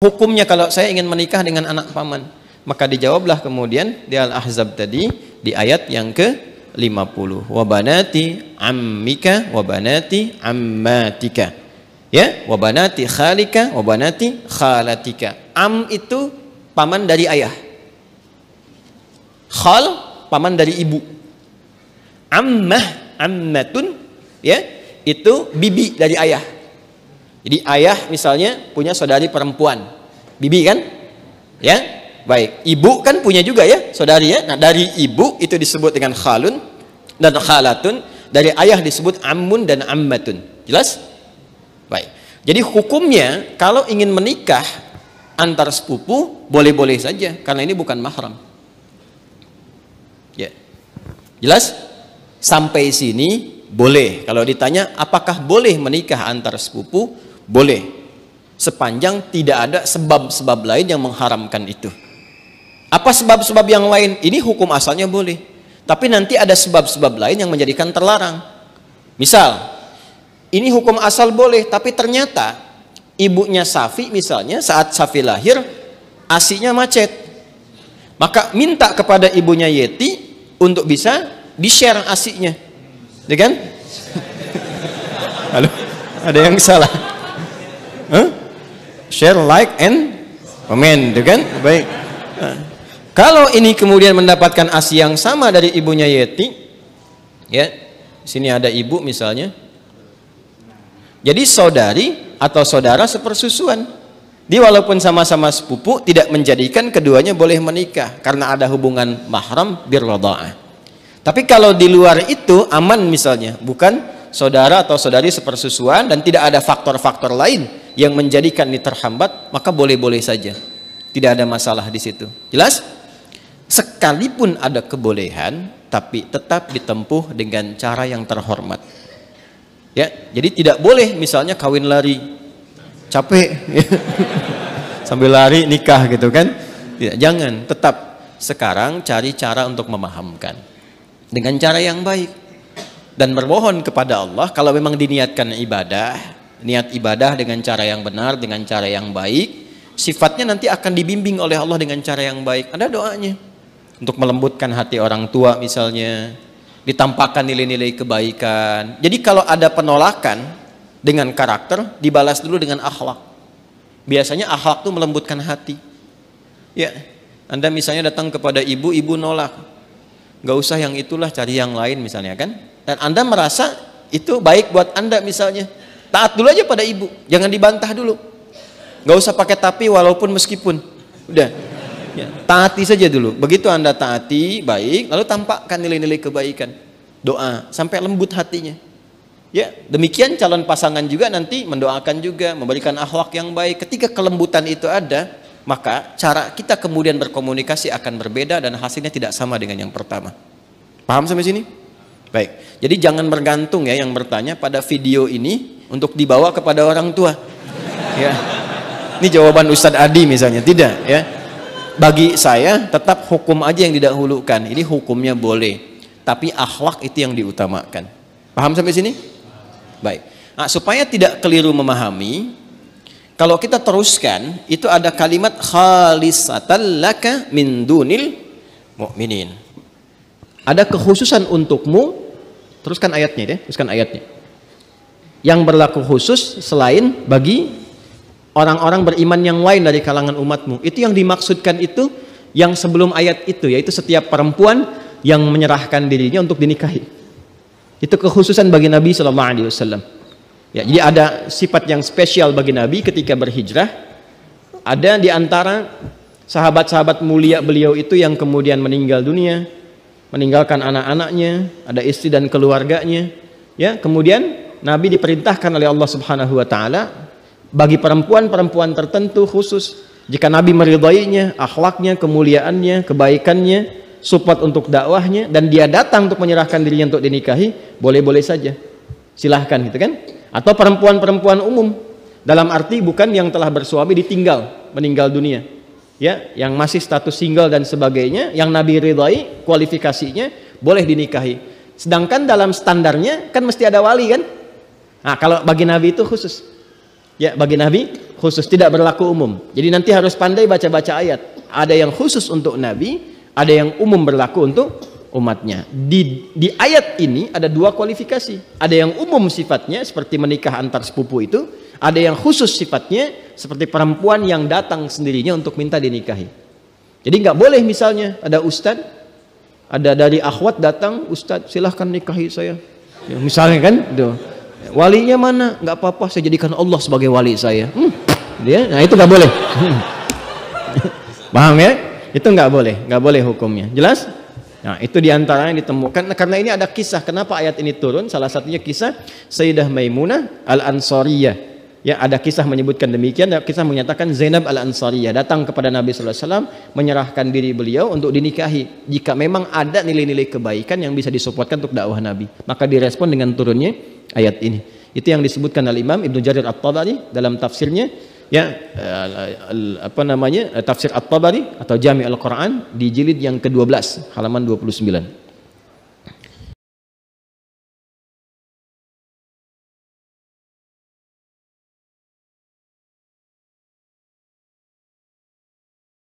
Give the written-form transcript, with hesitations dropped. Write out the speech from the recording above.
Hukumnya kalau saya ingin menikah dengan anak paman, maka dijawablah kemudian di Al-Ahzab tadi di ayat yang ke-50. Wa banati ammika wa banati ammatika. Ya, wa banati khalika wa banati khalatika. Am itu paman dari ayah. Khal paman dari ibu. Ammah, ammatun, ya, itu bibi dari ayah. Jadi ayah misalnya punya saudari perempuan, bibi kan? Ya, baik. Ibu kan punya juga ya, saudari ya. Nah, dari ibu itu disebut dengan khalun dan khalatun. Dari ayah disebut ammun dan ammatun. Jelas? Baik. Jadi hukumnya kalau ingin menikah antar sepupu boleh-boleh saja karena ini bukan mahram. Ya. Jelas? Sampai sini boleh. Kalau ditanya apakah boleh menikah antar sepupu? Boleh, sepanjang tidak ada sebab-sebab lain yang mengharamkan itu. Apa sebab-sebab yang lain? Ini hukum asalnya boleh, tapi nanti ada sebab-sebab lain yang menjadikan terlarang. Misal, ini hukum asal boleh, tapi ternyata ibunya Safi misalnya saat Safi lahir ASInya macet, maka minta kepada ibunya Yeti untuk bisa di-share ASInya, ya kan? Halo, ada yang salah? Share, like, and comment, kan? Baik. Kalau ini kemudian mendapatkan ASI yang sama dari ibunya Yeti, ya, sini ada ibu misalnya. Jadi saudari atau saudara sepersusuan. Dia walaupun sama-sama sepupu tidak menjadikan keduanya boleh menikah karena ada hubungan mahram birradha'ah. Tapi kalau di luar itu aman misalnya, bukan saudara atau saudari sepersusuan dan tidak ada faktor-faktor lain yang menjadikan ini terhambat, maka boleh-boleh saja, tidak ada masalah di situ. Jelas? Sekalipun ada kebolehan, tapi tetap ditempuh dengan cara yang terhormat. Ya, jadi tidak boleh misalnya kawin lari, capek, sambil lari nikah gitu kan? Tidak, jangan. Tetap sekarang cari cara untuk memahamkan dengan cara yang baik dan bermohon kepada Allah kalau memang diniatkan ibadah. Niat ibadah dengan cara yang benar, dengan cara yang baik, sifatnya nanti akan dibimbing oleh Allah dengan cara yang baik. Ada doanya untuk melembutkan hati orang tua misalnya, ditampakkan nilai-nilai kebaikan. Jadi kalau ada penolakan dengan karakter, dibalas dulu dengan akhlak. Biasanya akhlak itu melembutkan hati. Ya, Anda misalnya datang kepada ibu, ibu nolak, nggak usah yang itulah, cari yang lain misalnya kan. Dan Anda merasa itu baik buat Anda misalnya, taat dulu aja pada ibu, jangan dibantah dulu, nggak usah pakai tapi walaupun meskipun, udah ya, taati saja dulu. Begitu Anda taati baik, lalu tampakkan nilai-nilai kebaikan, doa sampai lembut hatinya. Ya, demikian calon pasangan juga nanti mendoakan juga, memberikan akhlak yang baik. Ketika kelembutan itu ada, maka cara kita kemudian berkomunikasi akan berbeda dan hasilnya tidak sama dengan yang pertama. Paham sampai sini? Baik, jadi jangan bergantung ya yang bertanya pada video ini untuk dibawa kepada orang tua. Ya, ini jawaban Ustadz Adi misalnya, tidak ya. Bagi saya tetap hukum aja yang didahulukan. Ini hukumnya boleh, tapi akhlak itu yang diutamakan. Paham sampai sini? Baik. Nah, supaya tidak keliru memahami, kalau kita teruskan itu ada kalimat khalisatan laka min dunil mu'minin. Ada kekhususan untukmu. Teruskan ayatnya ya, teruskan ayatnya. Yang berlaku khusus selain bagi orang-orang beriman yang lain dari kalangan umatmu. Itu yang dimaksudkan itu yang sebelum ayat itu, yaitu setiap perempuan yang menyerahkan dirinya untuk dinikahi. Itu kekhususan bagi Nabi SAW. Ya, jadi ada sifat yang spesial bagi Nabi ketika berhijrah. Ada di antara sahabat-sahabat mulia beliau itu yang kemudian meninggal dunia, meninggalkan anak-anaknya, ada istri dan keluarganya. Ya, kemudian Nabi diperintahkan oleh Allah Subhanahu wa taala bagi perempuan-perempuan tertentu khusus, jika Nabi meridainya, akhlaknya, kemuliaannya, kebaikannya, support untuk dakwahnya, dan dia datang untuk menyerahkan dirinya untuk dinikahi, boleh-boleh saja. Silahkan gitu kan? Atau perempuan-perempuan umum, dalam arti bukan yang telah bersuami ditinggal, meninggal dunia. Ya, yang masih status single dan sebagainya, yang Nabi ridai kualifikasinya boleh dinikahi. Sedangkan dalam standarnya kan mesti ada wali kan? Nah, kalau bagi Nabi itu khusus. Ya, bagi Nabi khusus, tidak berlaku umum. Jadi nanti harus pandai baca-baca ayat. Ada yang khusus untuk Nabi, ada yang umum berlaku untuk umatnya. Di ayat ini ada dua kualifikasi. Ada yang umum sifatnya seperti menikah antar sepupu itu, ada yang khusus sifatnya seperti perempuan yang datang sendirinya untuk minta dinikahi. Jadi nggak boleh misalnya ada ustadz, ada dari akhwat datang, ustadz silahkan nikahi saya. Ya, misalnya kan, tuh. Walinya mana? Nggak apa-apa, saya jadikan Allah sebagai wali saya. Nah itu nggak boleh. Paham ya? Itu nggak boleh hukumnya. Jelas? Nah itu diantaranya ditemukan. Karena ini ada kisah kenapa ayat ini turun. Salah satunya kisah Sayyidah Maimunah Al-Ansariyah. Ya, ada kisah menyebutkan demikian. Ada kisah menyatakan Zainab Al-Ansariyah datang kepada Nabi Sallallahu Alaihi Wasallam menyerahkan diri beliau untuk dinikahi. Jika memang ada nilai-nilai kebaikan yang bisa disupport untuk dakwah Nabi, maka direspon dengan turunnya ayat ini. Itu yang disebutkan oleh Imam Ibnu Jarir At-Tabari dalam tafsirnya, ya, tafsir At-Tabari atau Jami' Al-Quran di jilid yang ke-12 halaman 29.